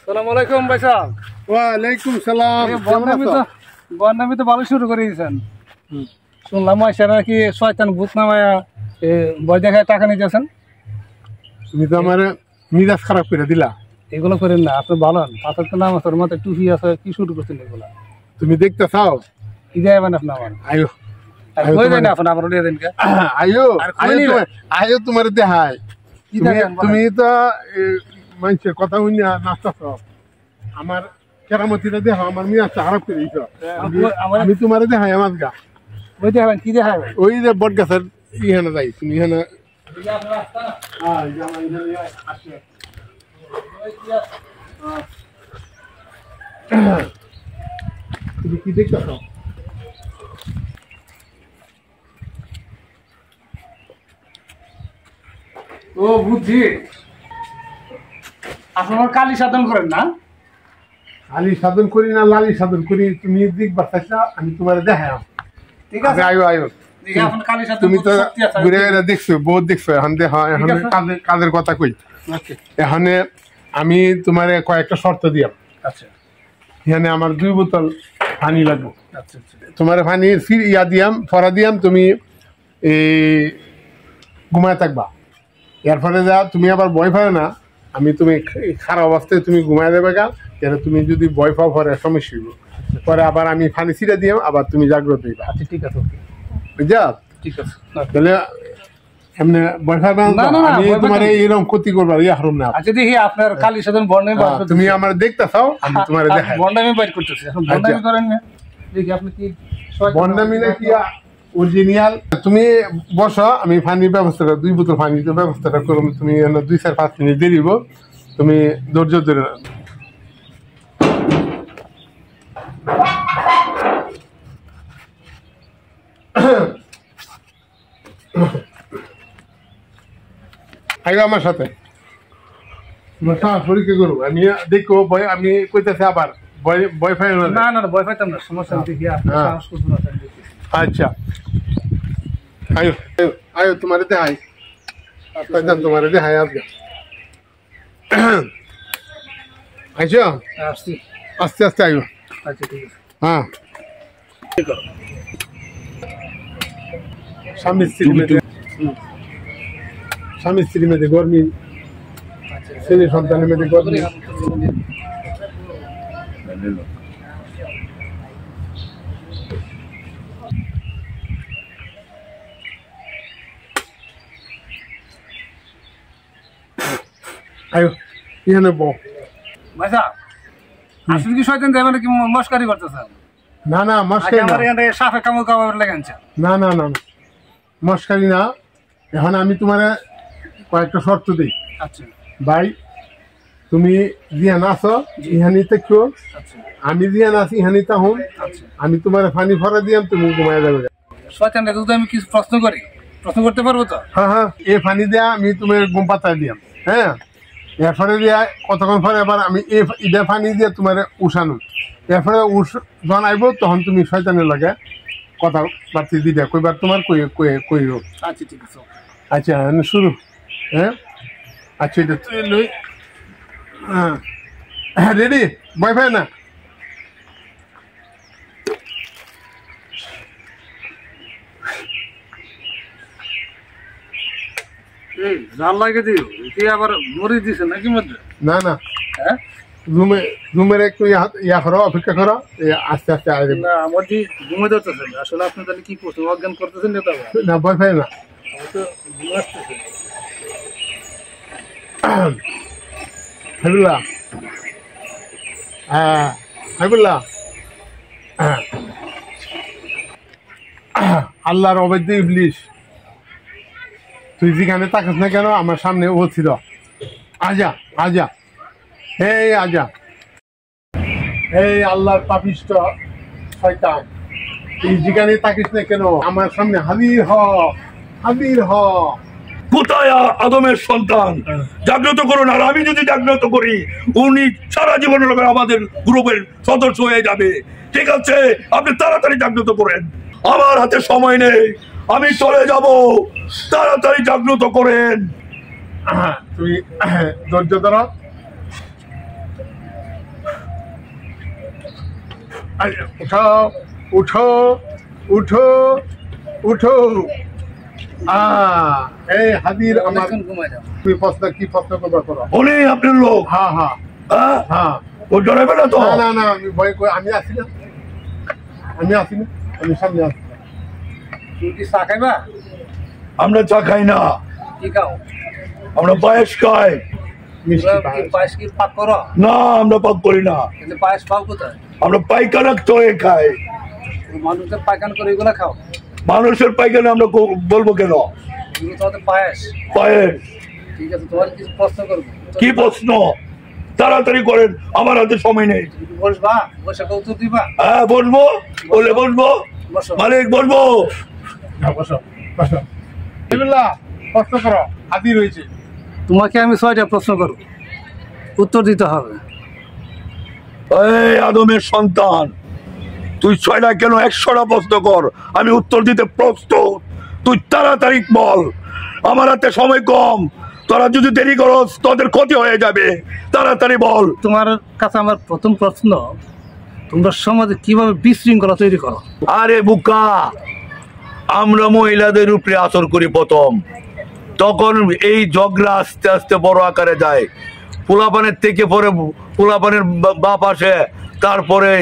সালাম আলাইকুম ভাই সাহেব। ওয়ালাইকুম সালাম। বন্যামি তো ভালো শুরু করে দিয়েছেন। শুনলাম আইসা নাকি শয়তান ভূত নামায়া বই দেখায় টাকা নিতেছেন। তুমি তো আমার মিজাজ খারাপ করে দিলা। এগুলো করেন না, আপনি বলেন। পাতার তো নাম আছে, ওর মাথায় টুপি আছে, কি শুরু করছেন এগুলা? তুমি দেখতে চাও? কি যাবেন আপনি আমার? আয়ো আয়ো তোমার দেখায়। তুমি তো মানুষের কথা শুনি নাচতেছ। আমার কেরামতিটা দেখো, আমার মিজাজ খারাপ করে দিছ। আমি তোমার দেখাই আমার গা। ওই দেখাবেন, কি দেখাবেন? ওই যে বট গাছের ইহানে যাই, তুমি ইহানে তুমি কি দেখতেছ? ও বুঝছি, আপনার কালি সাধন করেন না? কালি সাধন করি না, লালি সাধন করি। তুমি দেখবার চাইছা, আমি তোমার দেখাই। ঠিক আছে, আয়ো আয়ো। তুমি তো ঘুরে দেখছো, বহুত দেখছো। এখন কাজের কথা কই। এখানে আমি তোমার কয়েকটা শর্ত দিয়াম। আচ্ছা, এখানে আমার 2 বোতল পানি লাগবে। আচ্ছা, তোমার পানি ইয়া দিয়াম, ফরা দিয়াম। তুমি ঘুমায় থাকবা। এর ফলে যা তুমি আবার ভয় পাও না, আমি তুমি খারাপ অবস্থায় তুমি ঘুমায় দেবে গা। তুমি যদি ভয় পাও পরে সমস্যা হইব। পরে আবার আমি পানি ছিটা দিয়াম, আবার তুমি জাগ্রত হইবা। আচ্ছা ঠিক আছে, বুঝা? ঠিক আছে। তাহলে এমনি ভয় পাবে না, আমি তোমার এইরকম ক্ষতি করবার ইয়া হারুম না। আচ্ছা দেখি আপনার কালি সাধন বর্ণামি। তুমি আমার দেখতে চাও, আমি তোমার দেখাই। বর্ণামি বাইর করতেছি, এখন বর্ণামি করেন না। দেখি আপনি কি বর্ণামি না কি অরিজিনাল। তুমি বসো, আমি পানির ব্যবস্থাটা 2 বোতল পানির ব্যবস্থাটা করবো। তুমি 2-4-5 মিনিট দেরিব। তুমি ধৈর্য ধরে আইবা আমার সাথে। তোমার সাহস পরীক্ষা করবো। আমি দেখো ভয়, আমি কইতেছি আবার ভয় পাই না। না না ভয় পাইতাম না, সমস্যা দেখি সাহস করবো না। আচ্ছা আয়ো আয়ো আয়ো, তোমার দেখাই। তোমার দেখাই আজকে। আইসো, আস্তে আস্তে আয়ো। আচ্ছা ঠিক আছে। হ্যাঁ, স্বামী স্ত্রীর মেয়েদের গরমি, ছেলে সন্তানের মেয়েদের গরমি। আয়ো এখানে বউ। ভাইসা আসলে কি শয়তান দেবে নাকি মস্কারি করতেছেন? না না মস্কারি না, সাফে কামড় কামড় লেগেছে। না না না মস্কারি না। এখন আমি তোমার কয়েকটা শর্ত দিই। আচ্ছা ভাই, তুমি জিয়া নাচো ইহানি থাকো, আমি জিয়া নাচি ইহানি তাহুম। আমি তোমার পানি ফরা দিয়াম, তুমি ঘুমাই যাবে। শয়তান যদি আমি কিছু প্রশ্ন করি, প্রশ্ন করতে পারবো তো? হ্যাঁ হ্যাঁ, এই পানি দেয়া আমি তোমার ঘুম পাতায় দিয়াম। হ্যাঁ, এরপরে দিয়া কতক্ষণ পরে আবার আমি এটা পানি দিয়ে তোমার উঠানো। এরপরে যখন আইব তখন তুমি শয়তানের লাগে কথা বার্তি দিবে, কইবার তোমার কইব। আচ্ছা ঠিক আছে। আচ্ছা শুরু। হ্যাঁ আচ্ছা, এটা তুই লই। হ্যাঁ রেডি? ভয় পায় না? জাল লাগে দিও, কি আবার মরি দিছে নাকি মধ্যে? না না, হ্যাঁ রুমের একটু ইয়া করো, অপেক্ষা করো, আস্তে আস্তে আসবে। না আমার যে ঘুমে যাচ্ছেন, আসলে আপনি তাহলে কি করছেন, অজ্ঞান করতেছেন না? ভয় পাই না, ঘুম আসতেছে। হাবিবুল্লাহ, হ্যাঁ হাবিবুল্লাহ, আল্লাহর অবৈধ ইবলিশ, তুই যেখানে তাকাস না কেন আমার সামনে ও ছিল। আজা আজা, এই আজা, এই আল্লাহর পাপিষ্ট শয়তান, তুই যেখানে তাকিস না কেন আমার সামনে হাজির হ, হাজির হ। কোথায় আদমের সন্তান? জাগ্রত করুন। আর আমি যদি জাগ্রত করি, উনি সারা জীবন আমাদের গ্রুপের সদস্য হয়ে যাবে। ঠিক আছে, আপনি তাড়াতাড়ি জাগ্রত করেন। আমার হাতে সময় নেই, আমি চলে যাব। তাড়াতাড়ি জাগ্রত করেন। তুই ধৈর্য ধর, উঠাও, উঠো, উঠো, উঠো। এই হাজির আমার। অনেকক্ষণ ঘুমাই যাও। তুমি কি প্রশ্ন করবা করো? উনি আপনার লোক? হ্যাঁ হ্যাঁ হ্যাঁ? হ্যাঁ। ও ডরাবে না তো? না না না, আমি ভয় করি, আমি আসি না, আমি আসি না, আমি সামনে আসি। তুমি কি চা খাইবা? আমরা চা খাই না, কি খাও? আমরা পায়েস খাই। মিষ্টি তোমরা কি পায়েস কি পাক করো? না, আমরা পাক করি না, কিন্তু পায়েস পাও কোথায়? আমরা পায়খানা চয়ে খাই। মানুষের পায়খানা করে এগুলো খাও? মানুষের পায়খানা আমরা বলবো কেন? এগুলো তোমাদের পায়েস। পায়েস। ঠিক আছে, তোমার কিছু প্রশ্ন করবো। কি প্রশ্ন? তাড়াতাড়ি করেন, আমার হাতে সময় নেই। তুমি কি বসবা? বসে উত্তর দিবা? হ্যাঁ বলবো, বলে বলবো। বসো। মালিক বলবো। বসো বসো। বিসমিল্লাহ, প্রশ্ন করো, হাজির হয়েছে। তোমাকে আমি 6টা প্রশ্ন করব, উত্তর দিতে হবে। এই আদমের সন্তান, তুই 6টা কেন 100টা প্রশ্ন কর, আমি উত্তর দিতে প্রস্তুত। তুই তাড়াতাড়ি বল, আমার হাতে সময় কম। তোরা যদি দেরি করস তোদের ক্ষতি হয়ে যাবে, তাড়াতাড়ি বল। তোমার কাছে আমার প্রথম প্রশ্ন, তোমরা সমাজে কিভাবে বিশৃঙ্খলা তৈরি করো? আরে বুকা, আমরা মহিলাদের উপরে আসর করি প্রথম, তখন এই ঝগড়া আস্তে আস্তে বড় আকারে যায়। পোলাপানের থেকে পরে পোলাপানের বাপ আসে, তারপরে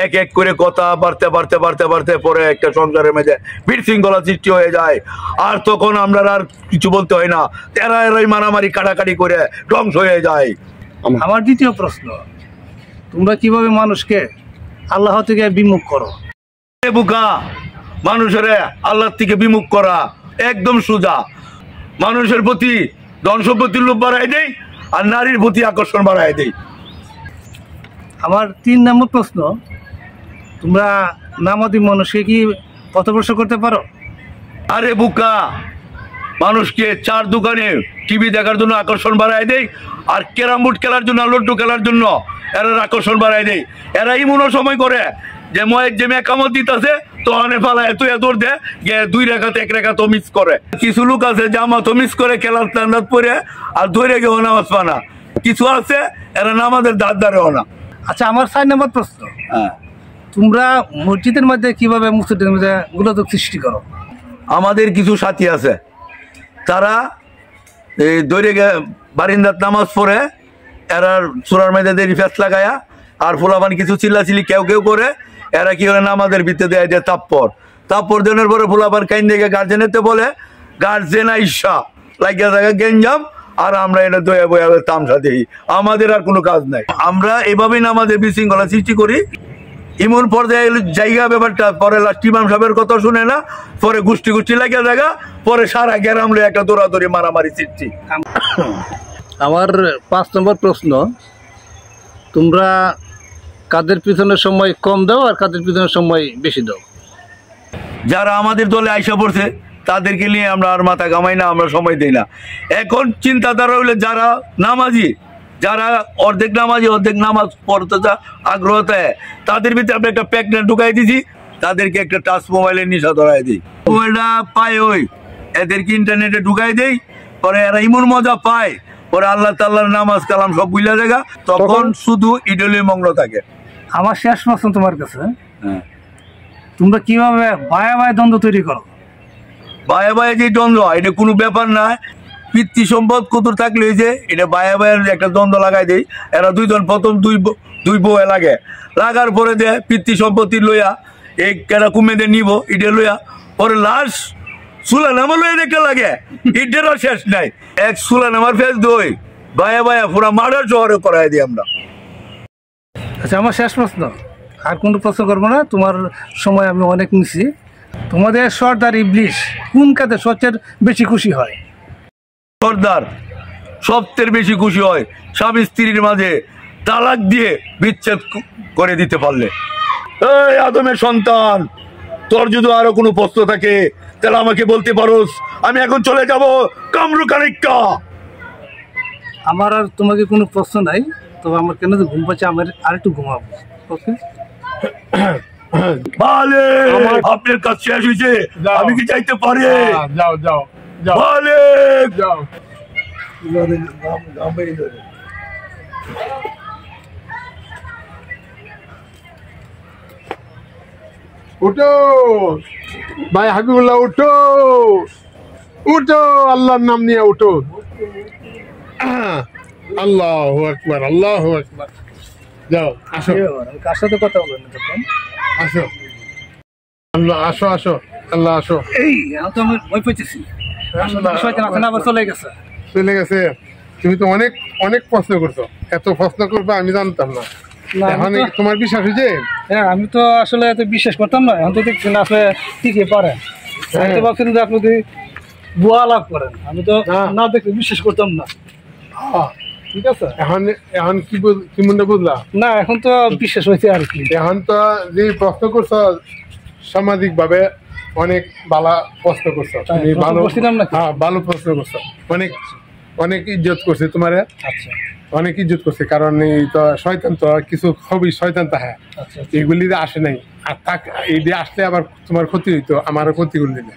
এক এক করে কথা বাড়তে বাড়তে বাড়তে বাড়তে পরে একটা সংসারের মধ্যে বিশৃঙ্খলা সৃষ্টি হয়ে যায়। আর তখন আমরা আর কিছু বলতে হয় না, এরাই মারামারি কাটাকাটি করে ধ্বংস হয়ে যায়। আমার দ্বিতীয় প্রশ্ন, তোমরা কিভাবে মানুষকে আল্লাহ থেকে বিমুখ করো? বুকা, মানুষের আল্লাহ থেকে বিমুখ করা একদম সোজা। মানুষের প্রতি ধন সম্পত্তির লোভ বাড়ায় দেয়, আর নারীর প্রতি আকর্ষণ বাড়ায় দেয়। আমার 3 নম্বর প্রশ্ন, তোমরা নামাজি মানুষকে কি পথভ্রষ্ট করতে পারো? আরে বুকা, মানুষকে চার দোকানে টিভি দেখার জন্য আকর্ষণ বাড়ায় দেয়, আর ক্যারাম বোর্ড খেলার জন্য, লুডো খেলার জন্য এরা আকর্ষণ বাড়ায় দেয়। এরা ইমনও সময় করে যে ময়ের যে মেকামত দিতেছে তো অনেক পালায় এত দৌড় দেয়, 2 রেখাতে 1 রেখা তো মিস করে। কিছু লোক আছে জামা তো মিস করে খেলার তান্দাত পরে আর ধরে গেও নামাজ পানা। কিছু আছে এরা নামাজের দাঁত দাঁড়েও না। আচ্ছা, আমার 4 নম্বর প্রশ্ন, হ্যাঁ, তোমরা মসজিদের মধ্যে কিভাবে মসজিদের মধ্যে গোলযোগ সৃষ্টি করো? আমাদের কিছু সাথী আছে, তারা এই দৈরে বারিন্দাত নামাজ পড়ে এরা চূড়ার মধ্যে দেরি ফেস লাগায়া আর ফুলাবান কিছু চিল্লাচিল্লি কেউ কেউ করে, এরা কি করে নামাজের ভিতরে দেয় যে তাপ্পর দেনের পরে ফুলাবান কাইন দিকে গার্জেনেতে বলে, গার্জেন আইসা লাগিয়া থাকা গেঞ্জাম, আর আমরা এটা দয়া বয়া তামসা দিই। আমাদের আর কোনো কাজ নাই, আমরা এভাবেই নামাজের বিশৃঙ্খলা সৃষ্টি করি। এমন পর্যায়ে জায়গা ব্যাপারটা, পরে লাস্ট ইমাম সাহেবের কথা শুনে না, পরে গোষ্ঠী লাগিয়া জায়গা, পরে সারা গ্যারাম লয়ে একটা দৌড়াদৌড়ি মারামারি সৃষ্টি। আমার 5 নম্বর প্রশ্ন, তোমরা কাদের পিছনের সময় কম দাও আর কাদের পিছনের সময় বেশি দাও? যারা আমাদের দলে আইসা পড়ছে তাদেরকে নিয়ে আমরা আর মাথা ঘামাই না, আমরা সময় দিই না। এখন চিন্তাধারা হইলে যারা নামাজি, যারা অর্ধেক নামাজি অর্ধেক নামাজ পড়তে আগ্রহ থাকে, তাদের ভিতরে আমরা একটা প্যাকনেট ঢুকাই দিছি, তাদেরকে একটা টাচ মোবাইলের নেশা ধরাই দিই। মোবাইলটা পায় ওই এদেরকে ইন্টারনেটে ঢুকাই দেই, পরে এরা ইমন মজা পায়, পরে আল্লাহ তাল্লাহর নামাজ কালাম সব বুঝলা জায়গা, তখন শুধু ইডলে মগ্ন থাকে। আমার শেষ প্রশ্ন তোমার কাছে, হ্যাঁ, তোমরা কিভাবে বায়া বায়া দ্বন্দ্ব তৈরি করো? বায়ে বায়ে যে দ্বন্দ্ব, এটা কোনো ব্যাপার না। পিতৃ সম্পদ কতুর থাকলে যে এটা বায়ে বায়ের একটা দ্বন্দ্ব লাগাই দেয়। এরা দুইজন প্রথম দুই বউয়ে লাগে, লাগার পরে দেয় পিতৃ সম্পত্তি লইয়া এই কেরা কুমেদের নিব এটা লইয়া, পরে লাস্ট চুলা নামা লইয়া দেখতে লাগে, ইটেরও শেষ নাই। এক চুলা নামার ফেস দই বায়া বায়া পুরা মার্ডার শহরে করাই দিই আমরা। আচ্ছা, আমার শেষ প্রশ্ন, আর কোনো প্রশ্ন করবো না, তোমার সময় আমি অনেক নিছি। তোমাদের সর্দার ইবলিশ কোন কাজে সবচেয়ে বেশি খুশি হয়? সর্দার সবচেয়ে বেশি খুশি হয় স্বামী স্ত্রীর মাঝে তালাক দিয়ে বিচ্ছেদ করে দিতে পারলে। এই আদমের সন্তান, তোর যদি আরো কোনো প্রশ্ন থাকে তাহলে আমাকে বলতে পারোস, আমি এখন চলে যাব কামরু কানিক্কা। আমার আর তোমাকে কোনো প্রশ্ন নাই, তবে আমার কেন ঘুম পাচ্ছে, আমার আর একটু ঘুমাবো। ওকে, আপনার কাজ শেষ হয়েছে, আমি কি চাইতে পারি? যাও যাও যাও যাও। উঠো ভাই হাবিবুল্লাহ, উঠো উঠো, আল্লাহর নাম নিয়ে উঠো। আল্লাহু আকবার, আল্লাহু আকবার। যাও, আসো কার সাথে কথা বলেন তখন? আসো, আল্লাহ আসো, আসো আল্লাহ আসো। এই এখন তো আমি ভয় পেয়েছি, শয়তান আছে না, আবার চলে গেছে। চলে গেছে। তুমি তো অনেক অনেক প্রশ্ন করছো, এত প্রশ্ন করবে আমি জানতাম না। না, এখন আমি তো- তোমার বিশ্বাস হয়েছে? হ্যাঁ, আমি তো আসলে এত বিশ্বাস করতাম না, এখন তো দেখছি না আসলে ঠিকই পারেন। আমি তো ভাবছিলাম যে আপনি যদি বুয়া লাভ করেন, আমি তো না। না দেখলে বিশ্বাস করতাম না। ঠিক আছে, এখন এখন কি মনে বুঝলা? না এখন তো বিশ্বাস হয়েছে আর কি। এখন তো যে প্রশ্ন করছো সামাজিক ভাবে অনেক ভালো প্রশ্ন করছো, তাই, তুমি প্রশ্ন ভালো, করছিলাম নাকি? হ্যাঁ ভালো প্রশ্ন করছো। অনেক অনেক ইজ্জত করছে তোমারে, আচ্ছা অনেক ইজ্জত করছে, কারণ এই তো শয়তান তো কিছু খুবই শয়তান তাহা, আচ্ছা এগুলি আসে নাই। আর থাক এই দিয়ে আসলে আবার তোমার ক্ষতি হইতো, আমারও ক্ষতি করে দিলে।